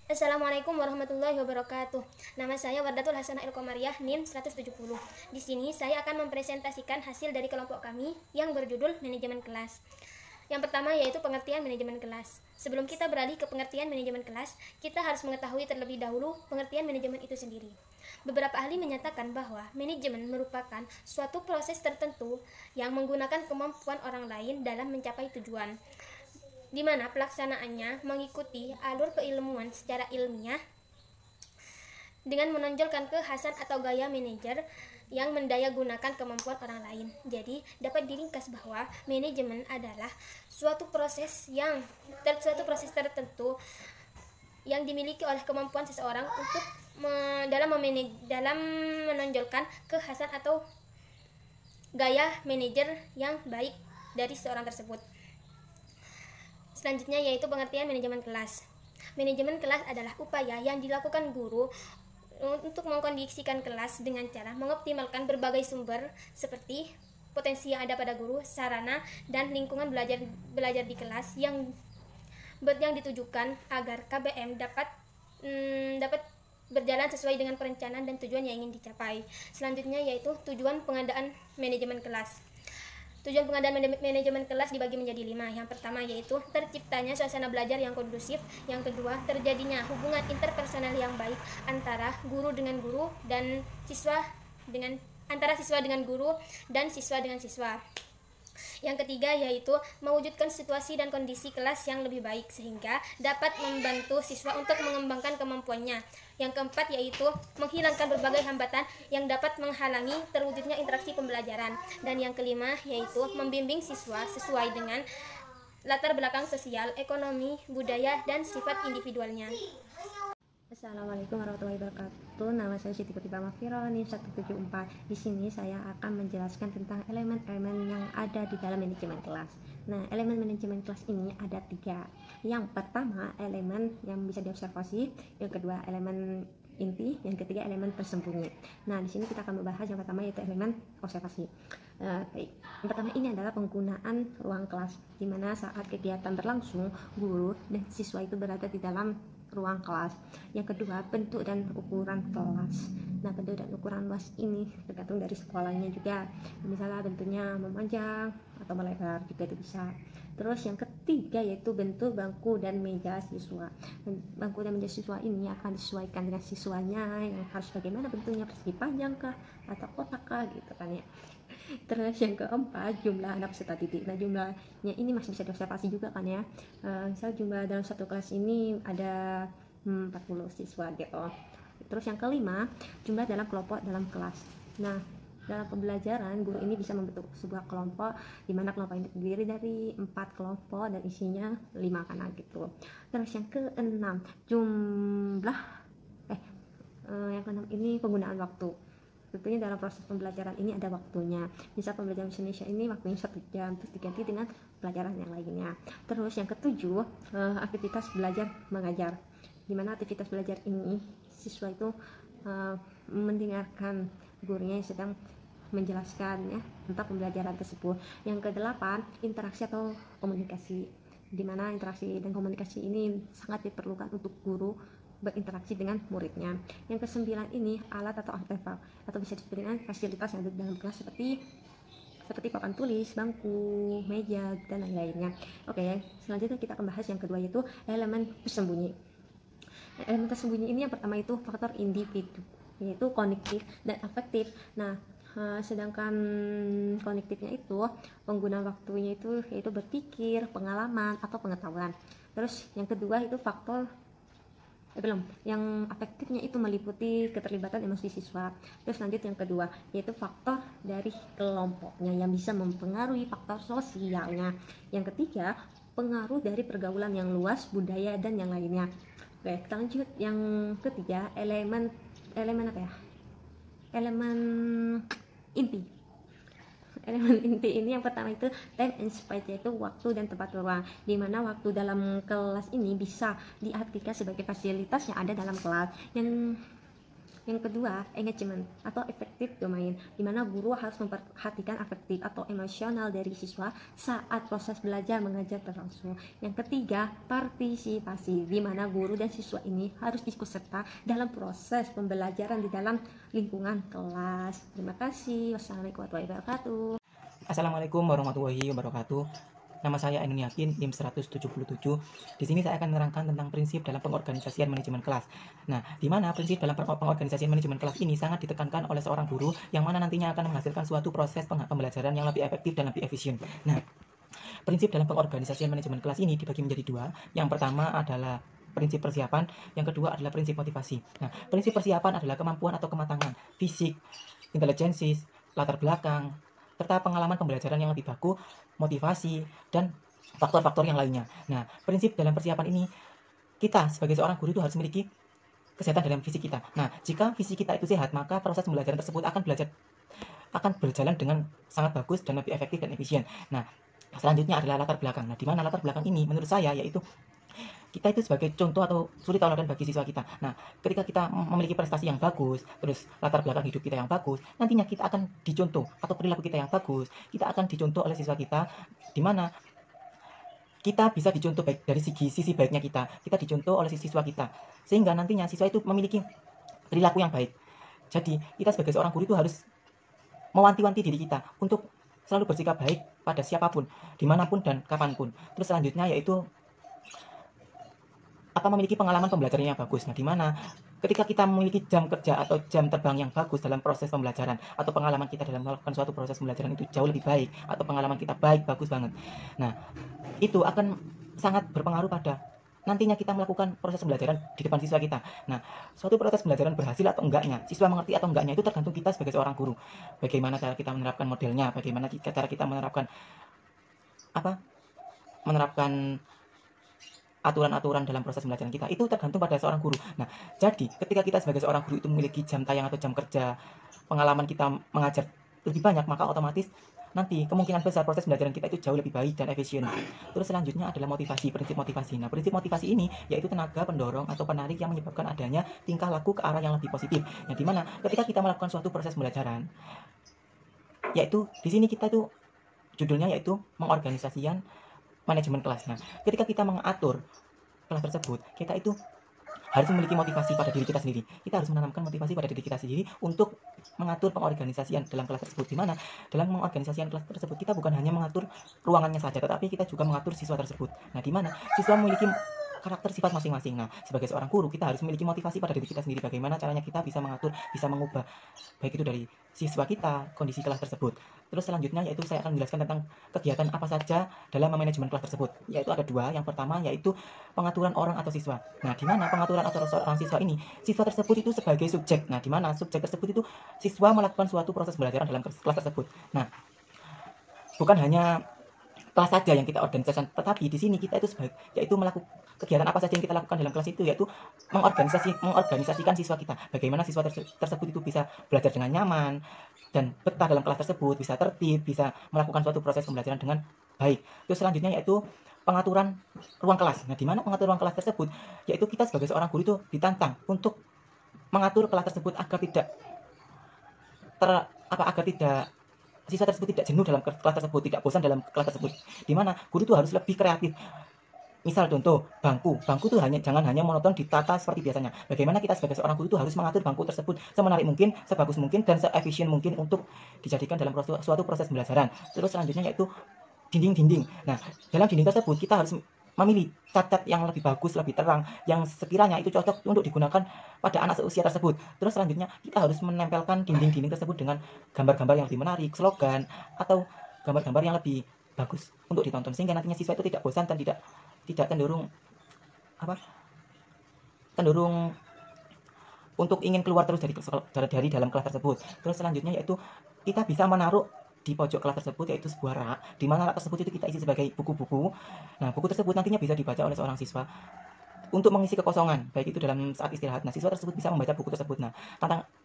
Assalamualaikum warahmatullahi wabarakatuh. Nama saya Wardatul Hasanah Ilkomariah, NIM 170. Di sini saya akan mempresentasikan hasil dari kelompok kami yang berjudul Manajemen Kelas. Yang pertama yaitu pengertian manajemen kelas. Sebelum kita beralih ke pengertian manajemen kelas, kita harus mengetahui terlebih dahulu pengertian manajemen itu sendiri. Beberapa ahli menyatakan bahwa manajemen merupakan suatu proses tertentu yang menggunakan kemampuan orang lain dalam mencapai tujuan, di mana pelaksanaannya mengikuti alur keilmuan secara ilmiah dengan menonjolkan kekhasan atau gaya manajer yang mendayagunakan kemampuan orang lain. Jadi, dapat diringkas bahwa manajemen adalah suatu proses tertentu yang dimiliki oleh kemampuan seseorang untuk dalam menonjolkan kekhasan atau gaya manajer yang baik dari seorang tersebut. Selanjutnya yaitu pengertian manajemen kelas. Manajemen kelas adalah upaya yang dilakukan guru untuk mengkondisikan kelas dengan cara mengoptimalkan berbagai sumber seperti potensi yang ada pada guru, sarana, dan lingkungan belajar di kelas yang ditujukan agar KBM dapat berjalan sesuai dengan perencanaan dan tujuan yang ingin dicapai. Selanjutnya yaitu tujuan pengadaan manajemen kelas. Tujuan pengadaan manajemen kelas dibagi menjadi 5. Yang pertama yaitu terciptanya suasana belajar yang kondusif. Yang kedua, terjadinya hubungan interpersonal yang baik antara guru dengan guru dan antara siswa dengan guru dan siswa dengan siswa. Yang ketiga yaitu mewujudkan situasi dan kondisi kelas yang lebih baik sehingga dapat membantu siswa untuk mengembangkan kemampuannya. Yang keempat yaitu menghilangkan berbagai hambatan yang dapat menghalangi terwujudnya interaksi pembelajaran. Dan yang kelima yaitu membimbing siswa sesuai dengan latar belakang sosial, ekonomi, budaya, dan sifat individualnya. Assalamualaikum warahmatullahi wabarakatuh. Nama saya Siti Kutipa Mafiro, NIM 174. Di sini saya akan menjelaskan tentang elemen-elemen yang ada di dalam manajemen kelas. Nah, elemen manajemen kelas ini ada 3. Yang pertama, elemen yang bisa diobservasi. Yang kedua, elemen inti. Yang ketiga, elemen tersembunyi. Nah, di sini kita akan membahas yang pertama yaitu elemen observasi. Baik. Yang pertama ini adalah penggunaan ruang kelas, di mana saat kegiatan berlangsung, guru dan siswa itu berada di dalam ruang kelas. Yang kedua, bentuk dan ukuran kelas. Nah, bentuk dan ukuran kelas ini tergantung dari sekolahnya juga. Misalnya bentuknya memanjang atau melebar juga itu bisa. Terus yang ketiga yaitu bentuk bangku dan meja siswa. Bangku dan meja siswa ini akan disesuaikan dengan siswanya yang harus bagaimana bentuknya, persegi panjang kah atau kotak kah gitu kan ya. Terus yang keempat, jumlah anak peserta didik. Nah, jumlahnya ini masih bisa diobservasi juga kan ya. Misal jumlah dalam satu kelas ini ada 40 siswa gitu. Terus yang kelima, jumlah dalam kelompok dalam kelas. Nah, dalam pembelajaran guru ini bisa membentuk sebuah kelompok di mana kelompok ini terdiri dari 4 kelompok dan isinya 5 anak gitu. Terus yang keenam, yang keenam ini penggunaan waktu. Tentunya dalam proses pembelajaran ini ada waktunya. Misal pembelajaran bahasa Indonesia ini waktunya 1 jam, terus diganti dengan pelajaran yang lainnya. Terus yang ketujuh, aktivitas belajar mengajar. Di mana aktivitas belajar ini siswa itu mendengarkan gurunya yang sedang menjelaskan ya tentang pembelajaran tersebut. Yang kedelapan, interaksi atau komunikasi. Di mana interaksi dan komunikasi ini sangat diperlukan untuk guru berinteraksi dengan muridnya. Yang kesembilan ini alat atau artefak atau bisa disebut dengan fasilitas yang ada di dalam kelas seperti papan tulis, bangku, meja, dan lain-lainnya. Oke, selanjutnya kita akan bahas yang kedua yaitu elemen tersembunyi. Elemen tersembunyi ini yang pertama itu faktor individu, yaitu kognitif dan afektif. Nah, sedangkan kognitifnya itu penggunaan waktunya itu yaitu berpikir, pengalaman, atau pengetahuan. Terus yang kedua itu yang afektifnya itu meliputi keterlibatan emosi siswa. Terus lanjut yang kedua yaitu faktor dari kelompoknya yang bisa mempengaruhi faktor sosialnya. Yang ketiga, pengaruh dari pergaulan yang luas, budaya, dan yang lainnya. Oke, kita lanjut yang ketiga, elemen inti. Elemen inti ini yang pertama itu time and space, yaitu waktu dan tempat ruang, di mana waktu dalam kelas ini bisa diartikan sebagai fasilitas yang ada dalam kelas. Yang kedua, engagement atau efektif domain, di mana guru harus memperhatikan afektif atau emosional dari siswa saat proses belajar mengajar berlangsung. Yang ketiga, partisipasi, di mana guru dan siswa ini harus ikut serta dalam proses pembelajaran di dalam lingkungan kelas. Terima kasih. Wassalamualaikum warahmatullahi wabarakatuh. Assalamualaikum warahmatullahi wabarakatuh. Nama saya Ainun Yakin, NIM 177. Di sini saya akan menerangkan tentang prinsip dalam pengorganisasian manajemen kelas. Nah, di mana prinsip dalam pengorganisasian manajemen kelas ini sangat ditekankan oleh seorang guru yang mana nantinya akan menghasilkan suatu proses pembelajaran yang lebih efektif dan lebih efisien. Nah, prinsip dalam pengorganisasian manajemen kelas ini dibagi menjadi dua. Yang pertama adalah prinsip persiapan, yang kedua adalah prinsip motivasi. Nah, prinsip persiapan adalah kemampuan atau kematangan fisik, intelijensis, latar belakang, serta pengalaman pembelajaran yang lebih baku, motivasi, dan faktor-faktor yang lainnya. Nah, prinsip dalam persiapan ini, kita sebagai seorang guru itu harus memiliki kesehatan dalam fisik kita. Nah, jika fisik kita itu sehat, maka proses pembelajaran tersebut akan berjalan dengan sangat bagus dan lebih efektif dan efisien. Nah, selanjutnya adalah latar belakang. Nah, di mana latar belakang ini menurut saya yaitu kita itu sebagai contoh atau suri tauladan bagi siswa kita. Nah, ketika kita memiliki prestasi yang bagus, terus latar belakang hidup kita yang bagus, nantinya kita akan dicontoh atau perilaku kita yang bagus, kita akan dicontoh oleh siswa kita, di mana kita bisa dicontoh baik dari sisi baiknya kita dicontoh oleh siswa kita, sehingga nantinya siswa itu memiliki perilaku yang baik. Jadi, kita sebagai seorang guru itu harus mewanti-wanti diri kita untuk selalu bersikap baik pada siapapun, dimanapun dan kapanpun. Terus selanjutnya yaitu memiliki pengalaman pembelajaran yang bagus. Nah, di mana ketika kita memiliki jam kerja atau jam terbang yang bagus dalam proses pembelajaran, atau pengalaman kita dalam melakukan suatu proses pembelajaran itu jauh lebih baik, atau pengalaman kita bagus banget. Nah, itu akan sangat berpengaruh pada nantinya kita melakukan proses pembelajaran di depan siswa kita. Nah, suatu proses pembelajaran berhasil atau enggaknya, siswa mengerti atau enggaknya itu tergantung kita sebagai seorang guru. Bagaimana cara kita menerapkan modelnya, bagaimana cara kita menerapkan aturan-aturan dalam proses pembelajaran kita, itu tergantung pada seorang guru. Nah, jadi ketika kita sebagai seorang guru itu memiliki jam tayang atau jam kerja, pengalaman kita mengajar lebih banyak, maka otomatis nanti kemungkinan besar proses pembelajaran kita itu jauh lebih baik dan efisien. Terus selanjutnya adalah motivasi, prinsip motivasi. Nah, prinsip motivasi ini yaitu tenaga pendorong atau penarik yang menyebabkan adanya tingkah laku ke arah yang lebih positif. Nah, di mana ketika kita melakukan suatu proses pembelajaran, yaitu di sini kita itu judulnya yaitu mengorganisasikan manajemen kelas. Nah, ketika kita mengatur kelas tersebut, kita itu harus memiliki motivasi pada diri kita sendiri. Kita harus menanamkan motivasi pada diri kita sendiri untuk mengatur pengorganisasian dalam kelas tersebut. Di mana dalam mengorganisasikan kelas tersebut, kita bukan hanya mengatur ruangannya saja, tetapi kita juga mengatur siswa tersebut. Nah, di mana siswa memiliki karakter sifat masing-masing. Nah, sebagai seorang guru, kita harus memiliki motivasi pada diri kita sendiri. Bagaimana caranya kita bisa mengatur, bisa mengubah, baik itu dari siswa kita, kondisi kelas tersebut. Terus selanjutnya yaitu saya akan menjelaskan tentang kegiatan apa saja dalam manajemen kelas tersebut. Yaitu ada dua. Yang pertama yaitu pengaturan orang atau siswa. Nah, di mana pengaturan atau orang siswa ini, siswa tersebut itu sebagai subjek. Nah, di mana subjek tersebut itu siswa melakukan suatu proses pembelajaran dalam kelas tersebut. Nah, bukan hanya kelas saja yang kita organisasikan, tetapi di sini kita itu yaitu melakukan kegiatan apa saja yang kita lakukan dalam kelas itu, yaitu mengorganisasikan siswa kita. Bagaimana siswa tersebut itu bisa belajar dengan nyaman dan betah dalam kelas tersebut, bisa tertib, bisa melakukan suatu proses pembelajaran dengan baik. Terus selanjutnya yaitu pengaturan ruang kelas. Nah, di mana pengaturan ruang kelas tersebut, yaitu kita sebagai seorang guru itu ditantang untuk mengatur kelas tersebut agar tidak siswa tersebut tidak jenuh dalam kelas tersebut, tidak bosan dalam kelas tersebut. Di mana guru itu harus lebih kreatif. Misal contoh, bangku itu jangan hanya monoton ditata seperti biasanya. Bagaimana kita sebagai seorang guru itu harus mengatur bangku tersebut semenarik mungkin, sebagus mungkin, dan seefisien mungkin untuk dijadikan dalam suatu proses pembelajaran. Terus selanjutnya yaitu dinding-dinding. Nah, dalam dinding tersebut kita harus memilih cat yang lebih bagus, lebih terang, yang sekiranya itu cocok untuk digunakan pada anak seusia tersebut. Terus selanjutnya kita harus menempelkan dinding-dinding tersebut dengan gambar-gambar yang lebih menarik, slogan, atau gambar-gambar yang lebih bagus untuk ditonton, sehingga nantinya siswa itu tidak bosan dan tidak cenderung untuk ingin keluar terus dari dalam kelas tersebut. Terus selanjutnya yaitu kita bisa menaruh di pojok kelas tersebut yaitu sebuah rak, di mana rak tersebut itu kita isi sebagai buku-buku. Nah, buku tersebut nantinya bisa dibaca oleh seorang siswa untuk mengisi kekosongan, baik itu dalam saat istirahat. Nah, siswa tersebut bisa membaca buku tersebut. Nah,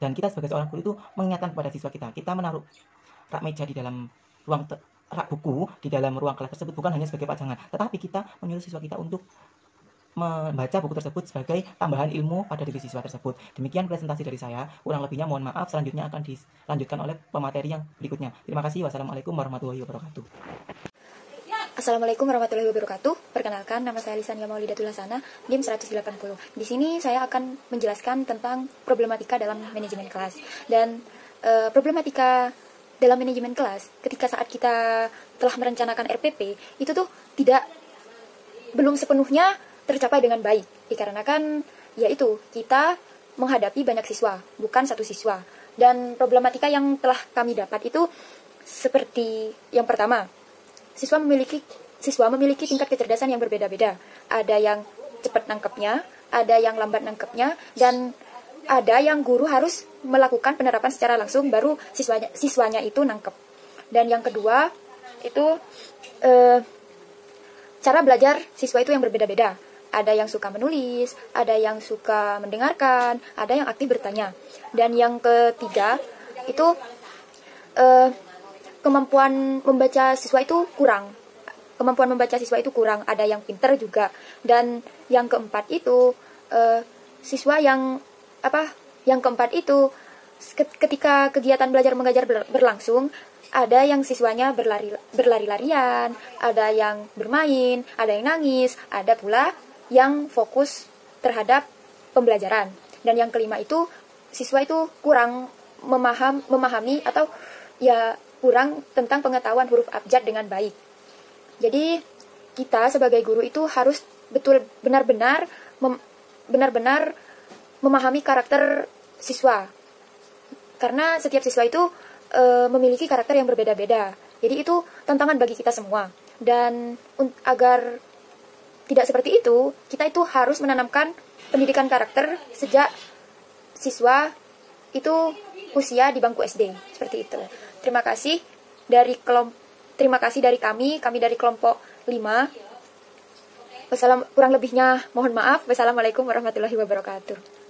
dan kita sebagai seorang guru itu mengingatkan kepada siswa kita menaruh rak meja di dalam rak buku di dalam ruang kelas tersebut bukan hanya sebagai pajangan, tetapi kita menyuruh siswa kita untuk membaca buku tersebut sebagai tambahan ilmu pada diri siswa tersebut. Demikian presentasi dari saya. Kurang lebihnya mohon maaf. Selanjutnya akan dilanjutkan oleh pemateri yang berikutnya. Terima kasih. Wassalamualaikum warahmatullahi wabarakatuh. Assalamualaikum warahmatullahi wabarakatuh. Perkenalkan, nama saya Lisania Maulidatul Hasanah, NIM 180. Di sini saya akan menjelaskan tentang problematika dalam manajemen kelas. Dan problematika dalam manajemen kelas, ketika saat kita telah merencanakan RPP, itu tuh belum sepenuhnya tercapai dengan baik, dikarenakan yaitu kita menghadapi banyak siswa, bukan satu siswa. Dan problematika yang telah kami dapat itu seperti yang pertama, siswa memiliki tingkat kecerdasan yang berbeda-beda. Ada yang cepat nangkepnya, ada yang lambat nangkepnya, dan ada yang guru harus melakukan penerapan secara langsung baru siswanya itu nangkep. Dan yang kedua itu cara belajar siswa itu yang berbeda-beda. Ada yang suka menulis, ada yang suka mendengarkan, ada yang aktif bertanya. Dan yang ketiga itu kemampuan membaca siswa itu kurang. Ada yang pinter juga. Dan yang keempat itu ketika kegiatan belajar mengajar berlangsung, ada yang siswanya berlari-larian, ada yang bermain, ada yang nangis, ada pula yang fokus terhadap pembelajaran. Dan yang kelima itu, siswa itu kurang memahami atau ya kurang tentang pengetahuan huruf abjad dengan baik. Jadi kita sebagai guru itu harus benar-benar memahami karakter siswa. Karena setiap siswa itu memiliki karakter yang berbeda-beda. Jadi itu tantangan bagi kita semua. Dan agar tidak seperti itu, kita itu harus menanamkan pendidikan karakter sejak siswa itu usia di bangku SD. Seperti itu. Terima kasih dari kami dari kelompok 5. Kurang lebihnya mohon maaf. Wassalamualaikum warahmatullahi wabarakatuh.